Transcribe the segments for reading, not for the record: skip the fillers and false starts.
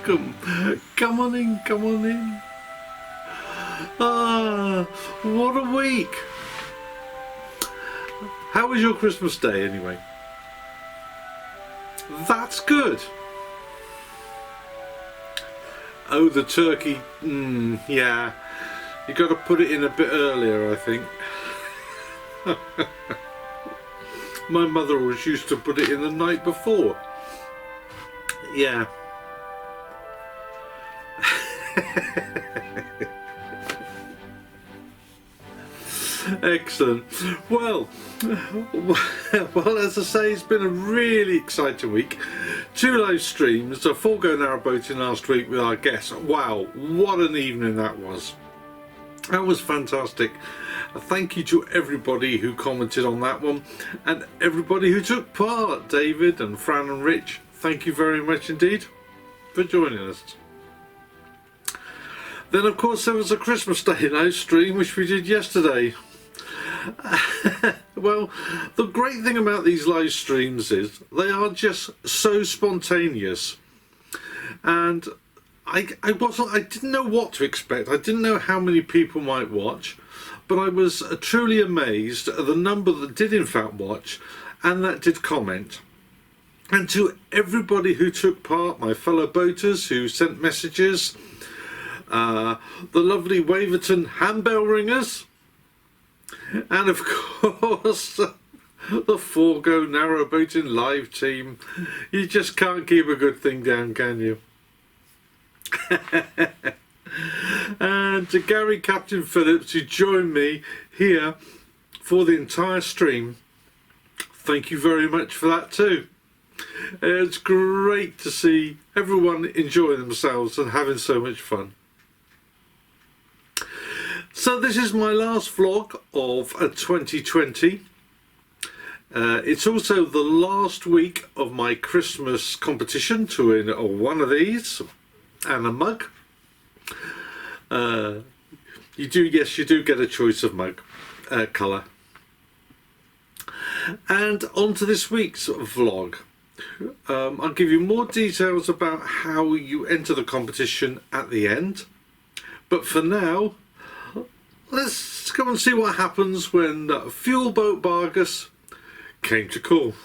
welcome. Come on in, come on in. Ah, what a week. How was your Christmas day anyway? That's good. Oh, the turkey. Yeah. You got to put it in a bit earlier, I think. My mother always used to put it in the night before. Yeah. Excellent. Well, as I say, it's been a really exciting week. 2 live streams, a full go narrowboating last week with our guests. Wow, what an evening that was. That was fantastic. Thank you to everybody who commented on that one and everybody who took part. David and Fran and Rich, thank you very much indeed for joining us. Then of course there was a Christmas Day live stream which we did yesterday. Well, the great thing about these live streams is they are just so spontaneous, and I didn't know what to expect. I didn't know how many people might watch, but I was truly amazed at the number that did in fact watch and that did comment. And to everybody who took part, my fellow boaters who sent messages, the lovely Waverton handbell ringers, and of course the Forgo Narrowboating live team. You just can't keep a good thing down, can you? And to Gary Captain Phillips who joined me here for the entire stream, thank you very much for that too. It's great to see everyone enjoying themselves and having so much fun. So this is my last vlog of 2020. It's also the last week of my Christmas competition to win one of these and a mug. You do get a choice of mug colour. And on to this week's vlog. I'll give you more details about how you enter the competition at the end. But for now, let's go and see what happens when Fuel Boat Bargus came to call.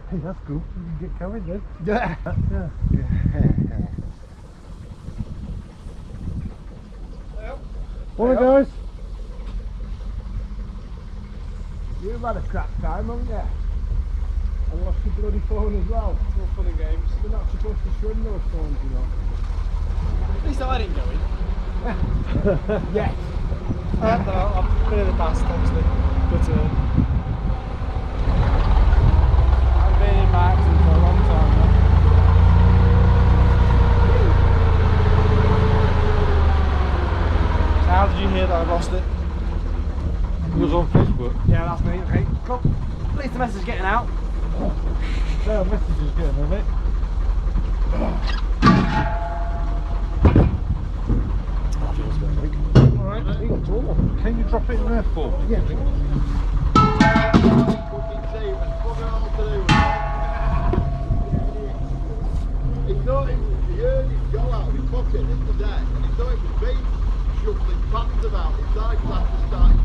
Hey, that's cool. We can get going then. Yeah. Morning, guys. You've had a crap time, haven't you? I lost your bloody phone as well. It's all fun and games. You're not supposed to swim those phones, you know. At least I didn't go in. Yes. I've been in the past, obviously. But I've been in my accident for a long time now. So how did you hear that I lost it? It was on Facebook. Yeah, that's me. Okay, cool. At least the message is getting out. No, message is getting on it. That feels good. Alright, can you drop it in there for me? Yeah. He thought he heard it go out of his pocket the day, and he thought it was me shuffling pants about. His eyeglasses started to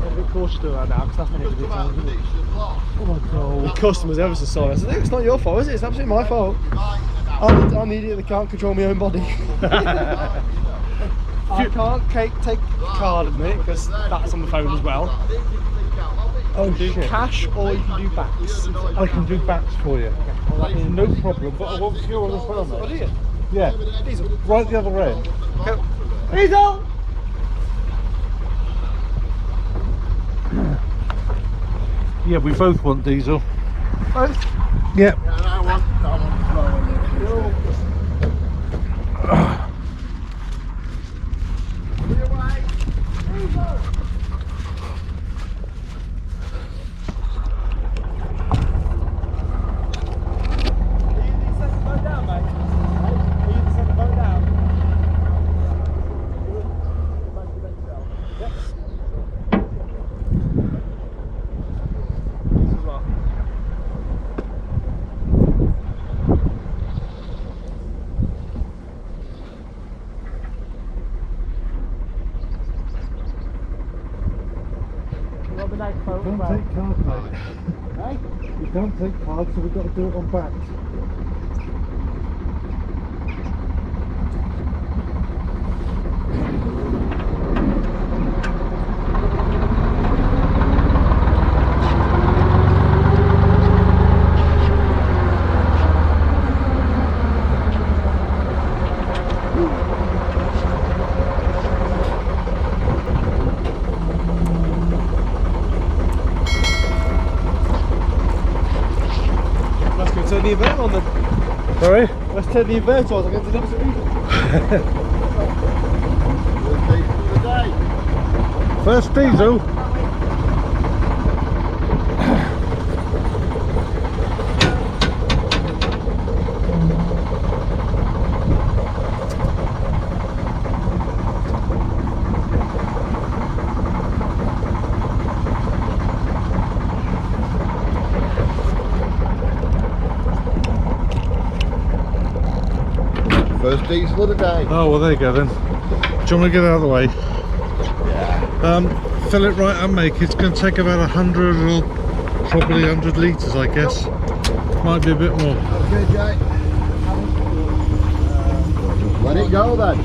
I'm a bit cautious doing that now because that's not come out of the it. ditch and lost. Oh my god. The customer's ever so sorry. I said, it's not your fault, is it? It's absolutely my fault. I'm the idiot that can't control my own body. I can't take card with me because that's on the phone as well. Oh, You can do shit. cash or you can do backs. I can do backs for you. Well, that is No problem, but I want fuel as well, Oh, mate. do you? Yeah, Diesel. right the other end. Diesel! Yeah, we both want diesel. Both? Yeah. And I want You want the nice photo, Can't mate? take cards, mate. Hey? You can't take cards, so we've got to do it on backs. Let's go turn the inverter on then. Sorry? Let's turn the inverter on. I'm going to do First diesel. First diesel of the day. Oh, well, there you go then. Do you want to get out of the way? Yeah. Fill it right up, mate. It's going to take about 100 or probably 100 litres, I guess. Might be a bit more. Okay, Jay. Let it go then.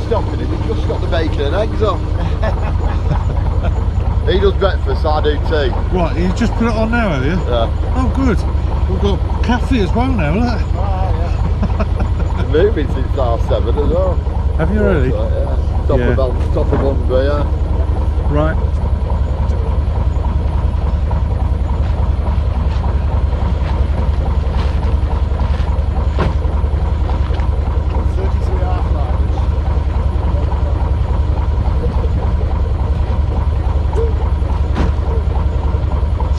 Stopping it, he's just got the bacon and eggs on. He does breakfast, I do tea. Right, you just put it on now, have you? Yeah. Oh, good. We've got coffee as well now, look. Been moving since '7 as well. Have you really? So, yeah. Yeah. Top of Umbria, yeah. Right.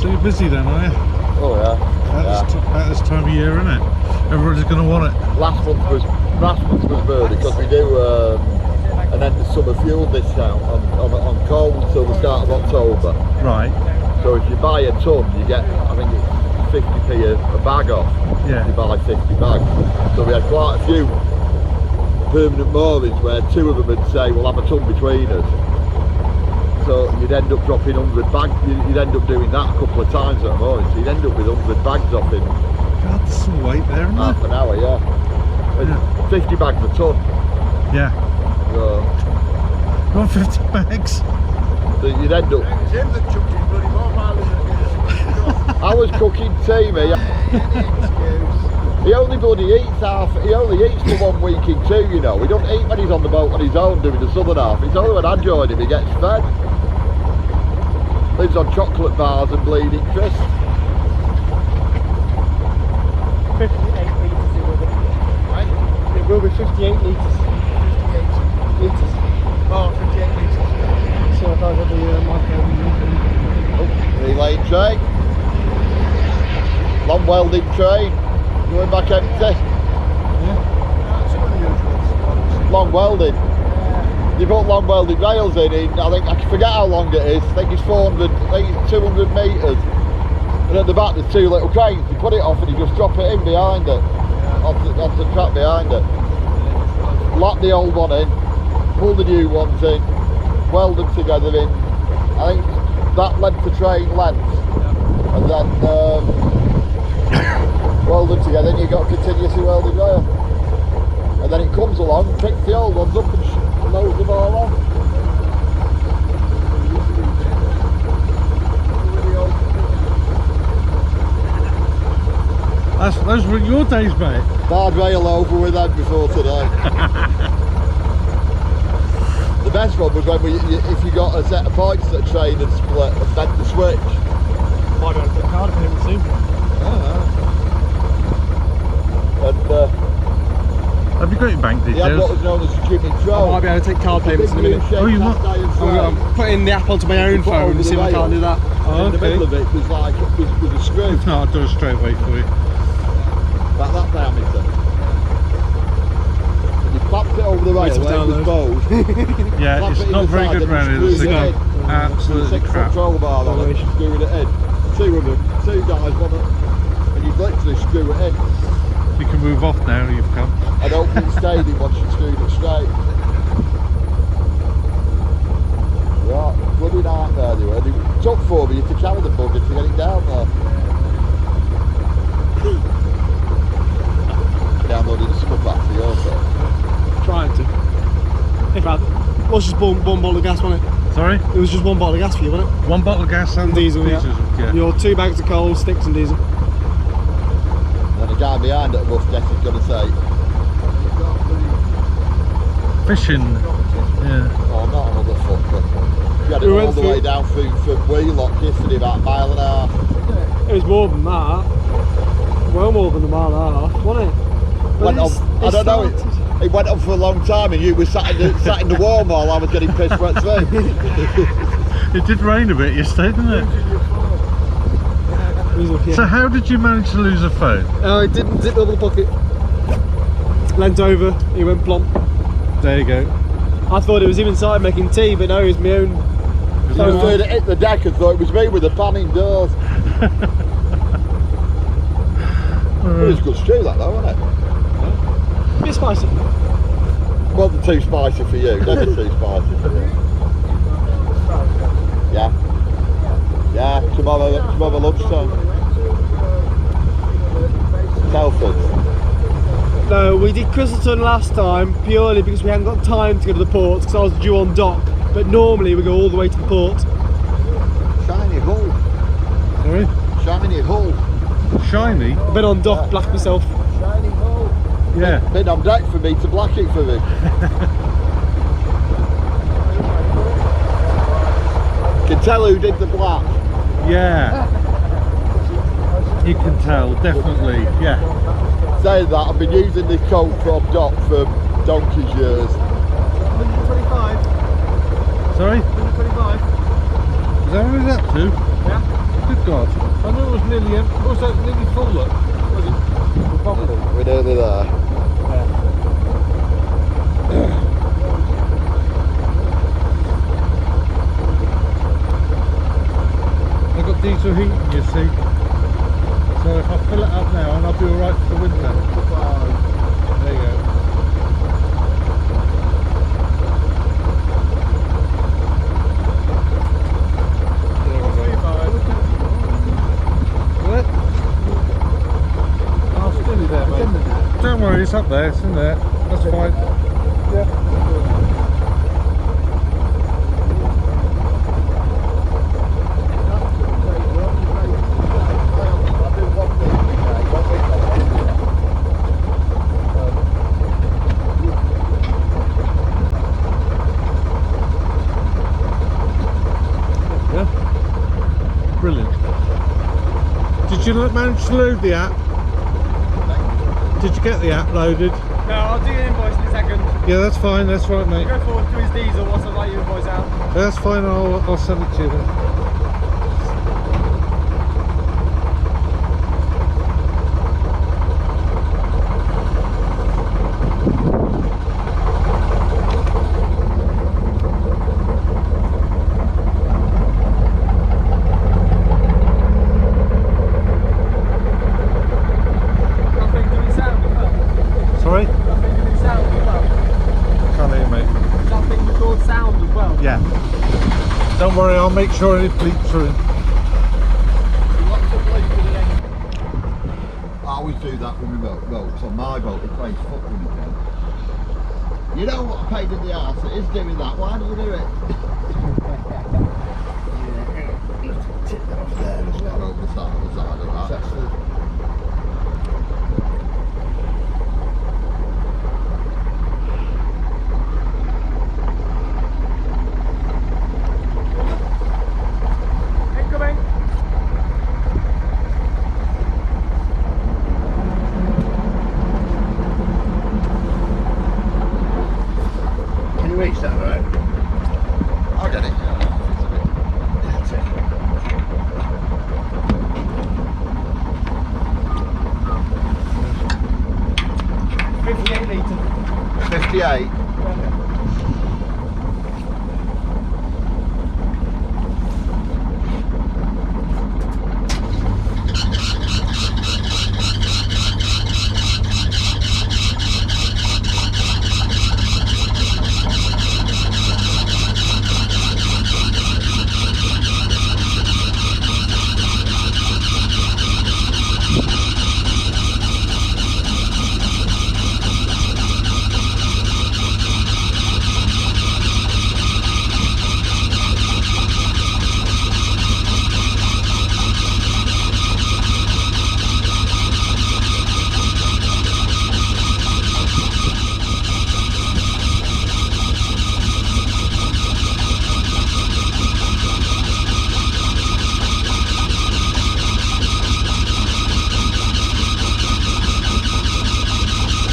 So you're busy then, are you? Oh yeah. At this time of year, isn't it? Everybody's going to want it. Last month was murder because we do an end of summer fuel discount on coal until the start of October. Right. So if you buy a ton, you get, I think it's 50p a bag off. Yeah. If you buy 50 bags. So we had quite a few permanent moorings where two of them would say, we'll have a ton between us. So you'd end up dropping 100 bags, you'd end up doing that a couple of times at a mooring. So you'd end up with 100 bags off in God, there's some weight there, isn't half there? an hour, yeah. And 50 bags a ton. Yeah. So, 150 bags. so you'd end up. I was cooking tea, mate. He only eats for 1 week in 2, you know. He don't eat when he's on the boat on his own doing the southern half. It's only when I join him he gets fed. Lives on chocolate bars and bleeding crisps. 58 litres it will be. It will be 58 litres. 58 litres. Oh, 58 litres. So I thought I'd be Oh, relay train. Long welding train. Going back empty. Long welded. You put long welded rails in, I think, I forget how long it is, I think it's 400, I think it's 200 metres. And at the back there's 2 little cranes, you put it off and you just drop it in behind it, onto the track behind it. Lock the old one in, pull the new ones in, weld them together in, I think that length of train length, and then weld them together and you've got a continuously welded rail. And then it comes along, picks the old ones up and loads them all on. Those were your days, mate. Bad rail over with them before today. The best one was when if you got a set of points that train and split and bent the switch. Might be able to put a card payment soon. And Have you got your bank he had what details? was known as a Jimmy I Troll. might be able to take card payments in a minute. Oh, you might- I'm putting the app onto my own Put phone over to see the if I can't rail. do that. Oh, In the middle okay. of it was like with a screw. If not, I'll do it straight away for you. That diameter. And you clapped it over the rail till where it was bowed. Yeah, Clap it's it not in the very side good and round screw it. It's it in. absolutely 6 crap. control bar on it, screwing it in. 2 of them, 2 guys, one and you literally screw it in. You can move off now, you've come. I don't think it stayed in once you screwed it straight. Yeah, bloody nightmare they were. It took for me to carry the bugger to get it down there. Downloaded the stuff actually also. Trying to. In fact, it was just one bottle of gas, wasn't it? Sorry? It was just one bottle of gas for you, wasn't it? One bottle of gas and Diesel, yeah. yeah. Your 2 bags of coal, sticks and diesel. And the guy behind at the bus desk is going to say, Fishing. Yeah. oh, not another fucker. You had it all the way down through Wheelock yesterday, about a mile and a half. It was more than that. Well more than a mile and a half, wasn't it? But Went on, I don't know, it went on for a long time and you were sat in the warm while I was getting pissed wet through. It did rain a bit yesterday, didn't it? So how did you manage to lose a phone? It didn't zip over the pocket. Leant over, he went plump. There you go. I thought it was him inside making tea, but no, it was my own. I was doing it hit the deck and thought it was me with the pan indoors. It was good stew that though, wasn't it? A bit spicy. Wasn't too spicy for you, never too spicy for you. Yeah. Yeah, tomorrow lunchtime. Telford. No, we did Crystalton last time purely because we hadn't got time to go to the port because I was due on dock. But normally we go all the way to the port. Shiny hull. Sorry? Shiny hull. Shiny? I've been on dock, black myself. Shiny hull. Yeah. Been on deck for me to black it for me. Can tell who did the black. Yeah. You can tell, definitely. Yeah. Saying that, I've been using this coat from dock for donkey's years. 125. Sorry? 125. Is that what it's up to? Yeah. Good God. I knew it was nearly empty. Was that nearly full? Look. Was it? We're nearly there. I've got diesel heating, you see. So if I fill it up now, and I'll be alright for the winter. There you go. What? I'll still be there, mate. Don't worry, it's up there, it's in there. That's fine. Yeah. Brilliant. Did you manage to load the app? Did you get the app loaded? No, I'll do an invoice in a second. Yeah, that's fine. That's right, mate. Go forward to his diesel whilst I write your invoice out. That's fine. I'll send it to you then. Sorry? Sound as well. Can't hear, mate. That thing records sound as well. Yeah. Don't worry, I'll make sure any bleeps are in. I always do that with my boats. On my boat, it plays fuck with me, Ken. You know what a pain in the arse it is doing that? Why do you do it? There, just got over the side of that. Incoming. Can you reach that, right? I'll get it. That's it. 58 litre. 58.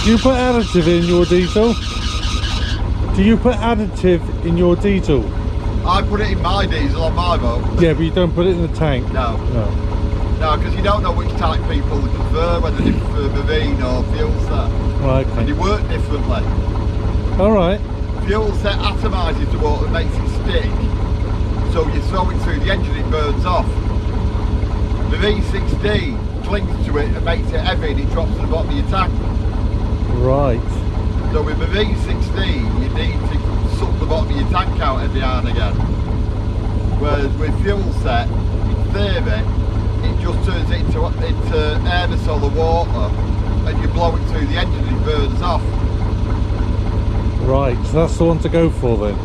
Do you put additive in your diesel? Do you put additive in your diesel? I put it in my diesel on my boat. Yeah, but you don't put it in the tank. No. No. No, because you don't know which type people prefer, whether they prefer marine or fuel set. Right. And Okay. they work differently. All right. Fuel set atomises the water and makes it stick. So you throw it through the engine, it burns off. The V16 clings to it and makes it heavy and it drops to the bottom of your tank. Right. So with the V16 you need to suck the bottom of your tank out every now and again. Whereas with fuel set, in theory, it just turns it into aerosol or water and you blow it through the engine and it burns off. Right. So that's the one to go for then.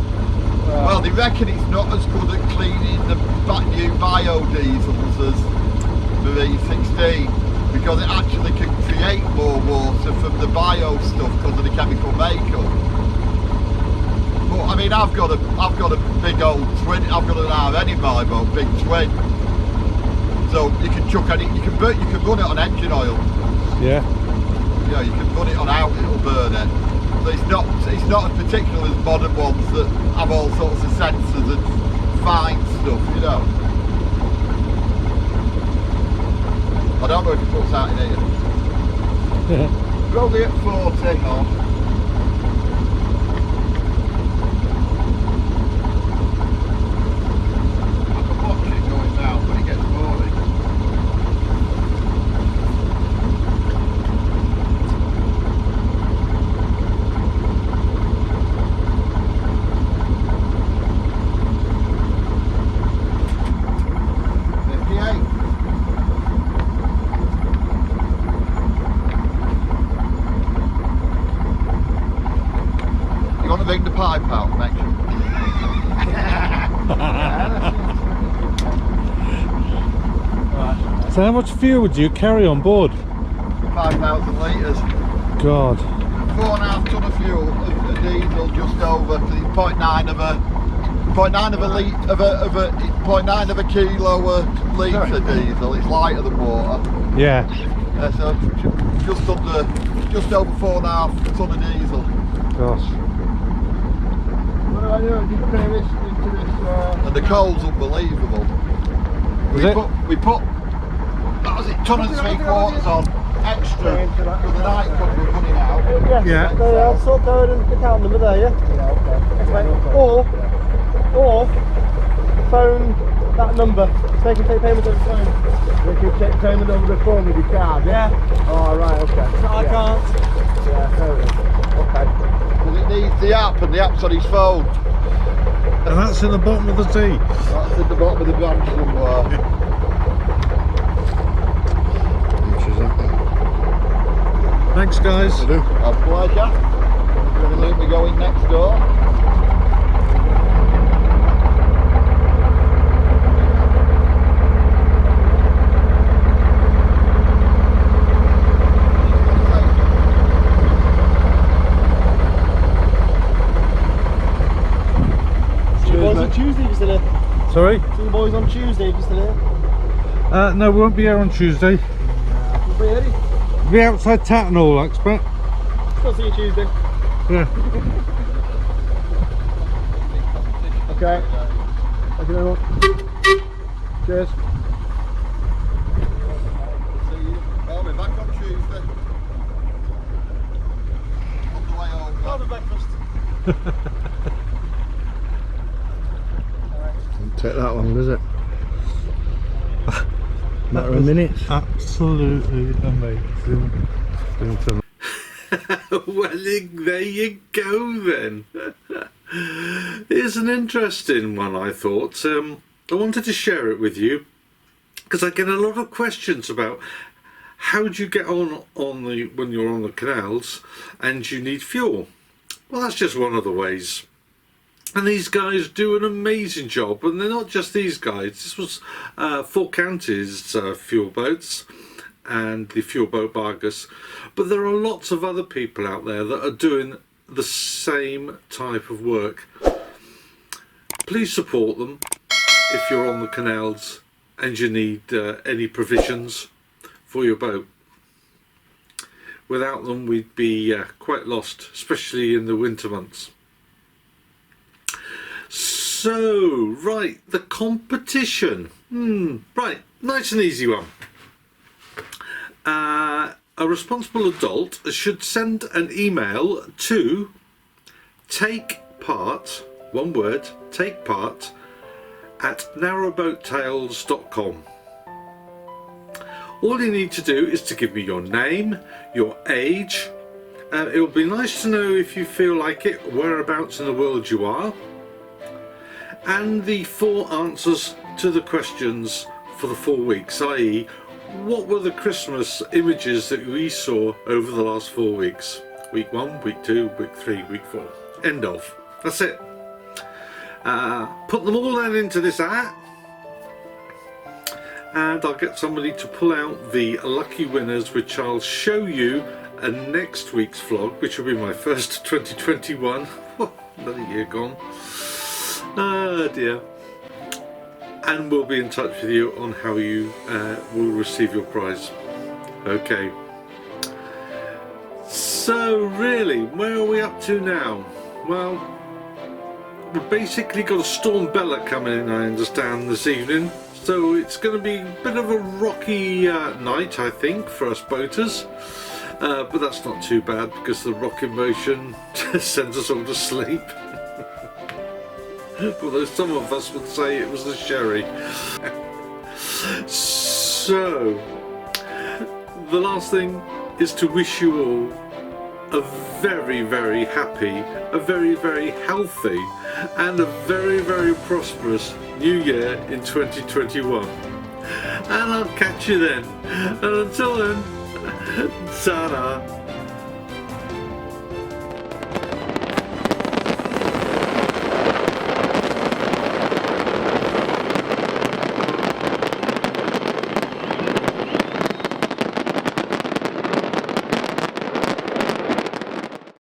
Well, they reckon it's not as good at cleaning the new biodiesels as the V16 because it actually can create more water from the bio stuff because of the chemical makeup. But I mean, I've got a big old twin. I've got an RN in my boat, big twin. So you can chuck any, you can run it on engine oil. Yeah. Yeah, you can run it on out, it'll burn it. So it's not as particular as modern ones that have all sorts of sensors and fine stuff, you know. I don't know if it puts out in here. Probably at 40 on. I can watch it going down when it gets boring. You want to bring the pipe out, make sure. So how much fuel do you carry on board? 5,000 litres. God. 4.5 tonne of fuel, a diesel just over, 0.9 of a kilo a litre diesel. It's lighter than water. Yeah. So just over 4.5 tonne of diesel. Gosh. What do I do? Just put this into this. And the coal's unbelievable. We put that was it, tonne and 3/4 on extra for the night club we're running out. Yeah. There you are, sort code and account number there, yeah? Yeah, okay. Yes, mate. Or phone that number so they can take payment over the phone. You can check payment over the phone with your card, yeah? Oh, right, okay. So I can't. Yeah, fair enough. Okay. Because it needs the app and the app's on his phone. And that's in the bottom of the sea. That's at the bottom of the branch somewhere. Thanks, guys. A pleasure. You're going to let me go in next door. See you boys on Tuesday if you're still here. Sorry? See you boys on Tuesday if you're still here. No, we won't be here on Tuesday. We'll be ready. We'll be outside Tattenhall, I expect. Still see you Tuesday. Yeah. Okay. Thank you very much. Cheers. See you. I'll be back on Tuesday. On the way home. Have a breakfast. Doesn't take that long, does it? Matter of minutes. Absolutely amazing. Well, there you go then. It's an interesting one, I thought. I wanted to share it with you because I get a lot of questions about how do you get on when you're on the canals and you need fuel. Well, that's just one of the ways. And these guys do an amazing job, and they're not just these guys. This was Four Counties fuel boats and the fuel boat Bargus, but there are lots of other people out there that are doing the same type of work. Please support them if you're on the canals and you need any provisions for your boat. Without them, we'd be quite lost, especially in the winter months. So, right, the competition. Right, nice and easy one. A responsible adult should send an email to takepart, one word, takepart, at narrowboattales.com. All you need to do is to give me your name, your age. It would be nice to know, if you feel like it, whereabouts in the world you are, and the 4 answers to the questions for the 4 weeks, i.e. what were the Christmas images that we saw over the last 4 weeks? Week 1, week 2, week 3, week 4. End of. That's it. Put them all then into this hat, and I'll get somebody to pull out the lucky winners, which I'll show you in next week's vlog, which will be my first 2021. Another year gone. Oh dear. And we'll be in touch with you on how you will receive your prize. Okay. So really, where are we up to now? Well, we've basically got a storm Bella coming in, I understand, this evening. So it's going to be a bit of a rocky night, I think, for us boaters. But that's not too bad, because the rocking motion sends us all to sleep. Although some of us would say it was the sherry. So, the last thing is to wish you all a very, very happy, a very, very healthy, and a very, very prosperous new year in 2021. And I'll catch you then. And until then, ta-ra.